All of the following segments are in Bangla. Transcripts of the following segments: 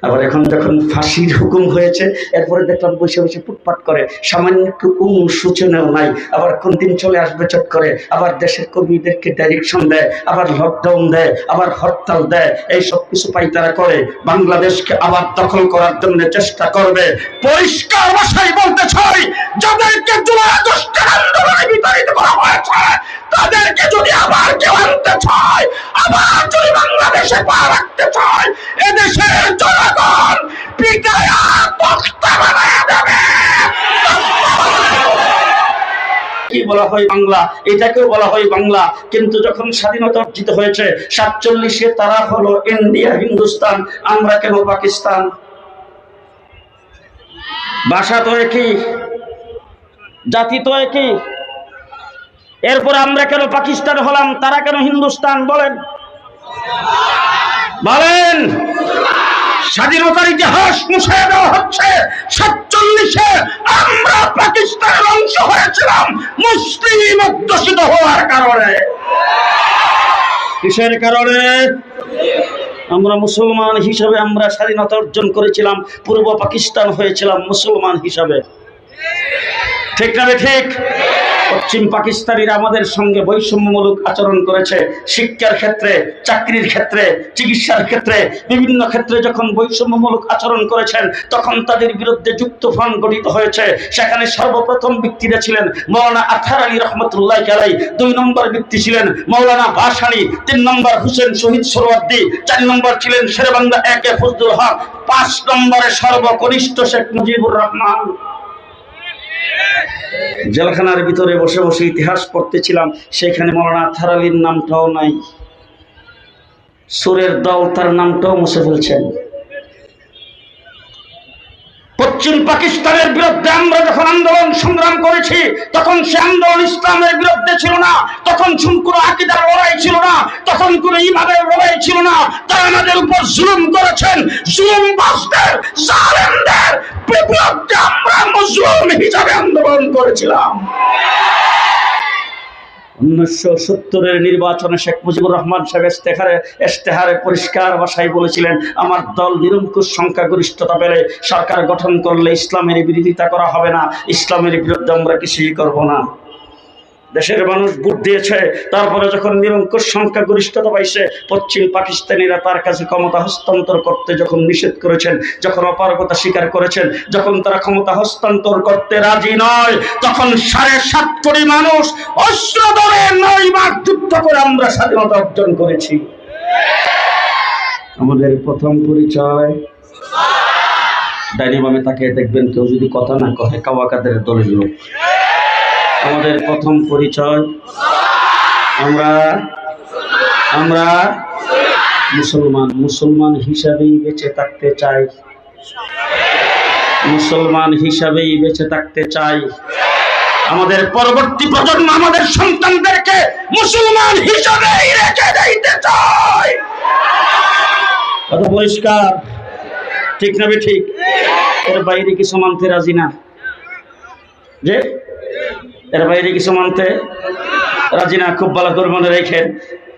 আবার এখন যখন ফাঁসির হুকুম হয়েছে, এরপরে দেখলাম বসে বসে ফুটপাট করে, সামান্য একটু অনুশোচনাও নাই। আবার কোন দিন চলে আসবে চট করে, আবার দেশের কর্মীদেরকে ডাইরেকশন দেয়, আবার লকডাউন দেয়, আবার হরতাল দেয়। এই সব কিছু পাইতারা করে বাংলাদেশকে আবার দখল করার জন্য চেষ্টা করবে। পরিষ্কার ভাষায় বলতে চাই, যাদেরকে জুলাই আগস্টের আন্দোলনে বিতাড়িত করা হয়েছে, তাদেরকে যদি আবার কেউ আনতে চায়, আবার যদি বাংলাদেশে পা রাখতে চায়, এদেশের জনগণ পিটায়া তক্তা বানায় দেবে। কি বলা হয় বাংলা, এটাকেও বলা হয় বাংলা। কিন্তু যখন স্বাধীনতা অর্জিত হয়েছে 47-এ, তারা হলো ইন্ডিয়া হিন্দুস্তান, আমরা কেন পাকিস্তান? ভাষা তো একই, জাতি তো একই, এরপর আমরা কেন পাকিস্তান হলাম, তারা কেন হিন্দুস্তান? বলেন বলেন। স্বাধীনতার ইতিহাস মুছে দেওয়া হচ্ছে। 47-এ আমরা পাকিস্তানের অংশ হয়েছিলাম মুসলিম অধ্যুষিত হওয়ার কারণে। কিসের কারণে? আমরা মুসলমান হিসাবে আমরা স্বাধীনতা অর্জন করেছিলাম, পূর্ব পাকিস্তান হয়েছিলাম মুসলমান হিসাবে। ঠিক না ঠিক? পশ্চিম পাকিস্তানিরা আমাদের সঙ্গে বৈষম্যমূলক আচরণ করেছে। শিক্ষার ক্ষেত্রে, চাকরির ক্ষেত্রে, চিকিৎসার ক্ষেত্রে, বিভিন্ন ক্ষেত্রে যখন বৈষম্যমূলক আচরণ করেছেন, তখন তাদের বিরুদ্ধে যুক্তফ্রন্ট গঠিত হয়েছে। সেখানে সর্বপ্রথম ব্যক্তিরা ছিলেন মৌলানা আতহার আলী রহমতুল্লাহ আলাইহি, 2 নম্বর ব্যক্তি ছিলেন মৌলানা ভাসানী, 3 নম্বর হুসেন শহীদ সোহরাওয়ার্দী, 4 নম্বর ছিলেন শেরেবাংলা একে ফজলুল হক, 5 নম্বরে সর্বকনিষ্ঠ শেখ মুজিবুর রহমান। জেলখানার ভিতরে বসে বসে ইতিহাস পড়তেছিলাম, সেখানে মৌলানা আতহার আলীর নামটাও নাই। সুরের দল তার নামটাও মুছে ফেলছেন। পশ্চিম পাকিস্তানের বিরুদ্ধে আমরা যখন আন্দোলন সংগ্রাম করেছি, তখন সে আন্দোলন ইসলামের বিরুদ্ধে ছিল না, তখন কোনো আকীদার লড়াই ছিল না, তখন কোনো ইমানের লড়াই ছিল না। তারা আমাদের উপর জুলুম করেছেন। জুলুমবাজদের, জালেমদের বিরুদ্ধে আমরা মুসলিম হিসাবে আন্দোলন করেছিলাম। 1970-এর নির্বাচনে শেখ মুজিবুর রহমান সাহেব ইশতেহারে পরিষ্কার ভাষায় বলেছিলেন, আমার দল নিরঙ্কুশ সংখ্যাগরিষ্ঠতা পেলে সরকার গঠন করলে ইসলামের বিরোধিতা করা হবে না, ইসলামের বিরুদ্ধে আমরা কিছুই করব না। দেশের মানুষ ভোট দিয়েছে, তারপরে যখন নিরঙ্কুশ সংখ্যাগরিষ্ঠতা পাইছে, পশ্চিম পাকিস্তানিরা তার কাছে ক্ষমতা হস্তান্তর করতে যখন নিষেধ করেছেন, যখন অপারগতা স্বীকার করেছেন, যখন তারা ক্ষমতা হস্তান্তর করতে রাজি নয়, তখন 7.5 কোটি মানুষ অস্ত্র ধরে 9 মাস যুদ্ধ করে আমরা স্বাধীনতা অর্জন করেছি। আমাদের প্রথম পরিচয়, ডাইনি বামে তাকিয়ে দেখবেন, কেউ যদি কথা না কহে কাওয়াকাদের দলের লোক। আমাদের প্রথম পরিচয়, আমরা মুসলমান। মুসলমান হিসাবেই বেঁচে থাকতে চাই, মুসলমান হিসাবেই বেঁচে থাকতে চাই। আমাদের পরবর্তী প্রজন্ম, আমাদের সন্তানদেরকে মুসলমান হিসাবেই রেখে দিতে চাই। কথা পরিষ্কার, ঠিক না ঠিক? এর বাইরে কিছু মানতে রাজি না, যে এর বাইরে কিছু মানতে রাজি না। খুব ভালো করে মনে রেখেন,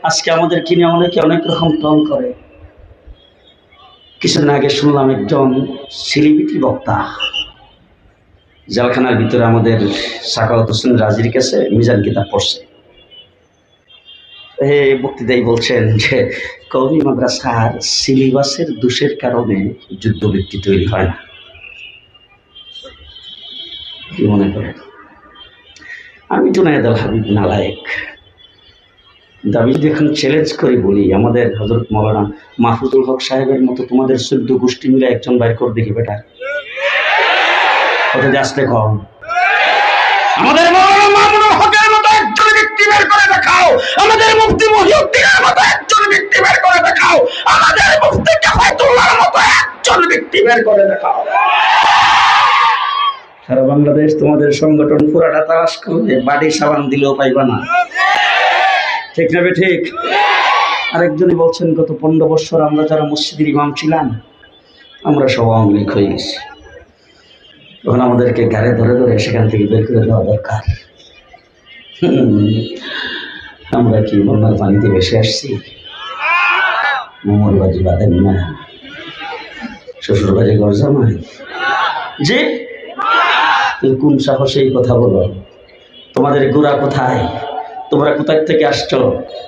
আজকে আমাদের কিনে অনেকে অনেক রকম টল করে। কিছুদিন আগে শুনলাম একজন সেলিব্রিটি বক্তা জেলখানার ভিতরে আমাদের সাখাওয়াত হোসেন রাজির কাছে মিজান কিতাব পড়ছে। বক্তৃতাই বলছেন যে কওমি মাদ্রাসার সিলেবাসের দোষের কারণে যুদ্ধবৃত্তি তৈরি হয় না। কি মনে করেন? আমি তো নায়েদ আল হাবিব নালায়েক, আমি যদি এখন চ্যালেঞ্জ করে বলি, আমাদের হযরত মাওলানা মাহফুজুল হক সাহেবের মতো তোমাদের 14 গোষ্ঠী মিলে একজন বাইর করে দেখি বেটা, কথা আসতে কম। আমাদের মাওলানা মামুনুল হকের মতো একজন ব্যক্তি বের করে দেখাও, আমাদের মুফতি মহিউদ্দিনের মতো একজন ব্যক্তি বের করে দেখাও, আমাদের মুফতি কাফায়েতুল্লাহর মতো একজন ব্যক্তি বের করে দেখাও। সারা বাংলাদেশ তোমাদের সংগঠন পুরাটা তালাশ করবে, বাড়ি সাবান দিলেও পাইবা না। ঠিক না ঠিক? আরেকজনই বলছেন, গত 15 বছর আমরা যারা মসজিদের ইমাম ছিলাম, আমরা সব আওয়ামী লীগ হয়ে গেছি। তখন আমাদেরকে গাড়ি ধরে ধরে সেখান থেকে বের করে দেওয়া দরকার। আমরা কি বন্যার পানিতে ভেসে আসছি? মোমরবাজি বাঁধেন না, শ্বশুর বাড়ি ঘর জামাই? জি, তুমি কোন সাহসে এই কথা বলো? তোমাদের গোড়া কোথায়? তোমরা কোথায় থেকে আসছো?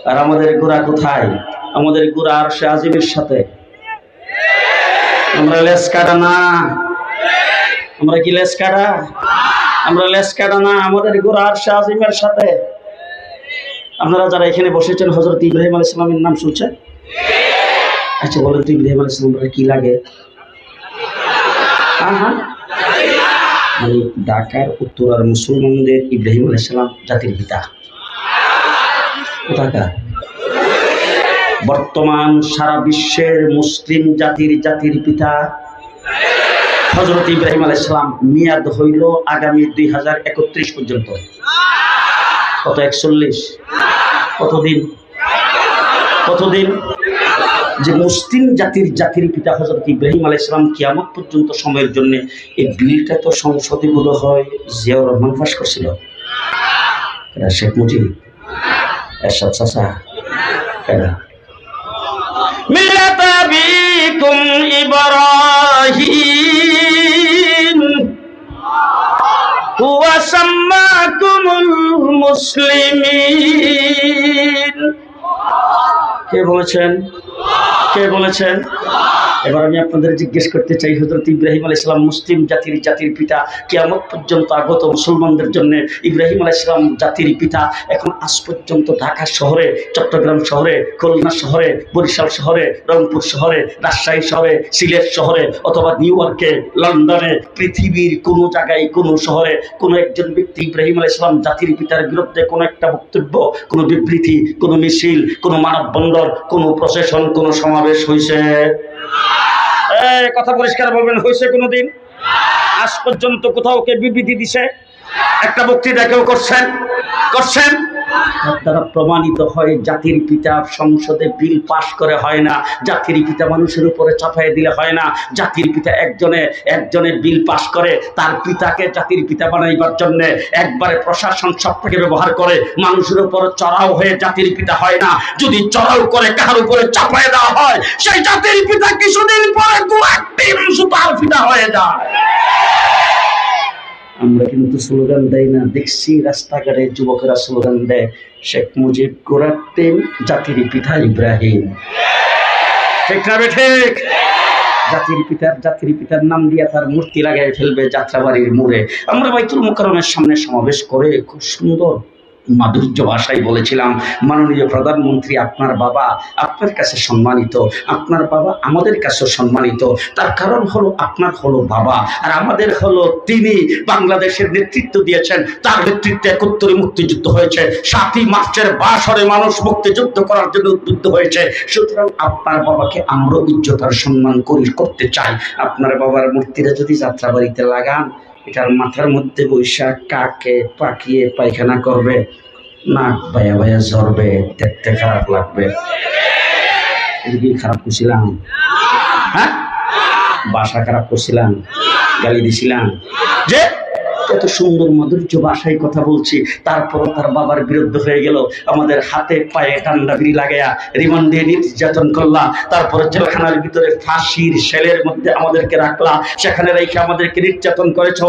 আর আমাদের গোড়া কোথায়? আমাদের গোড়া আরশে আজিমের সাথে। আমরা লেস কাটা না। আমরা কি লেস কাটা? আমরা লেস কাটা না, আমাদের গোড়া আরশে আজিমের সাথে। আপনারা যারা এখানে বসেছেন হযরত ইব্রাহিম আলাইহিস সালামের নাম শুনছেন? আচ্ছা বলেন তো, ইব্রাহিম আলাইহিস সালামের কি লাগে? মানে ঢাকার উত্তরার মুসলমানদের ইব্রাহিম আলাইহিস সালাম জাতির পিতা। কোথাকার? বর্তমান সারা বিশ্বের মুসলিম জাতির পিতা হযরত ইব্রাহিম আলাইহিস সালাম। মেয়াদ হইল আগামী 2031 পর্যন্ত। কত? 41? কতদিন? কতদিন? যে মুসলিম জাতির পিতা হযরত ইব্রাহিম আলাইহিস সালাম কিয়ামত পর্যন্ত সময়ের জন্য এই বিলটা তো সংসদে বোধ হয় জিয়াউর রহমান পাস করছিল। এটা শেখ মুজিব, এরশাদ চাচা, এটা মিল্লাত আবিকুম ইব্রাহিম হুয়া সাম্মাকুমুল মুসলিমিন। কে বলেছেন? কে বলেছেন? এবার আমি আপনাদের জিজ্ঞেস করতে চাই, হযরত ইব্রাহিম আলাইহিস সালাম মুসলিম জাতির পিতা, কিয়ামত পর্যন্ত আগত মুসলমানদের জন্য ইব্রাহিম আলাইহিস সালাম জাতির পিতা। এখন আজ পর্যন্ত ঢাকা শহরে, চট্টগ্রাম শহরে, খুলনা শহরে, বরিশাল শহরে, রংপুর শহরে, রাজশাহী শহরে, সিলেট শহরে অথবা নিউ ইয়র্কে, লন্ডনে, পৃথিবীর কোনো জায়গায়, কোনো শহরে কোনো একজন ব্যক্তি ইব্রাহিম আলাইহিস সালাম জাতির পিতার বিরুদ্ধে কোনো একটা বক্তব্য, কোনো বিবৃতি, কোনো মিছিল, কোনো মানববন্ধন, কোনো প্রসেশন, কোনো সমাবেশ হয়েছে? কথা পরিষ্কার বলবেন, হয়েছে কোনোদিন? আজ পর্যন্ত কোথাও কে বিবৃতি দিছে? একটা বক্তৃতা কেউ করছেন? তারা প্রমাণিত হয় জাতির পিতা সংসদে বিল পাশ করে হয় না, জাতির পিতা মানুষের উপরে চাপাই দিলে হয় না। জাতির পিতা একজনের বিল পাশ করে তার পিতাকে জাতির পিতা বানাইবার জন্য একবারে প্রশাসন সবটাকে ব্যবহার করে, মানুষের উপর চড়াও হয়ে জাতির পিতা হয় না। যদি চড়াও করে কার উপরে চাপাই দেওয়া হয়, সেই জাতির পিতা কিছুদিন পরে তার পিতা হয়ে যায়। আমরা কিন্তু স্লোগান দেই না, দেখছি রাস্তাঘাটে যুবকেরা স্লোগান দেয়, শেখ মুজিব গোড়ার টেম, জাতির পিতা ইব্রাহিম। ঠিক না ঠিক? জাতির পিতার নাম দিয়ে তার মূর্তি লাগাই ফেলবে যাত্রাবাড়ির মোড়ে। আমরা বাইতুল মুকাররমের সামনে সমাবেশ করে খুব সুন্দর মাধুর্য ভাষায় বলেছিলাম, মাননীয় প্রধানমন্ত্রী, আপনার বাবা আপনার কাছে সম্মানিত, আপনার বাবা আমাদের কাছে সম্মানিত। তার কারণ হলো আপনার হলো বাবা আর আমাদের হলো তিনি। বাংলাদেশের নেতৃত্ব দিয়েছেন, তার নেতৃত্বে 71 মুক্তিযুদ্ধ হয়েছে। 7ই মার্চের বাসরে মানুষ মুক্তিযুদ্ধ করার জন্য উদ্বুদ্ধ হয়েছে। সুতরাং আপনার বাবাকে আমরা ইজ্জত আর সম্মান করতে চাই। আপনার বাবার মূর্তিটা যদি যাত্রাবাড়িতে লাগান, এটার মাথার মধ্যে বৈশাখ কাকে পাকিয়ে পায়খানা করবে, নাক ভাইয়া ভাইয়া ঝরবে, দেখতে খারাপ লাগবে। এদিকে খারাপ করছিলাম? হ্যাঁ, বাসা খারাপ করছিলাম? গালি দিছিলাম? যে এত সুন্দর মাধুর্য ভাষায় কথা বলছি, তারপর তার বাবার বিরুদ্ধে হয়ে গেল। আমাদের হাতে পায়ে ঠান্ডা বিড়ি লাগাইয়া রিমান্ডে নির্যাতন করলা, তারপরে জেলখানার ভিতরে ফাঁসির সেলের মধ্যে আমাদেরকে রাখলা, সেখানে রেখে আমাদেরকে নির্যাতন করেছ।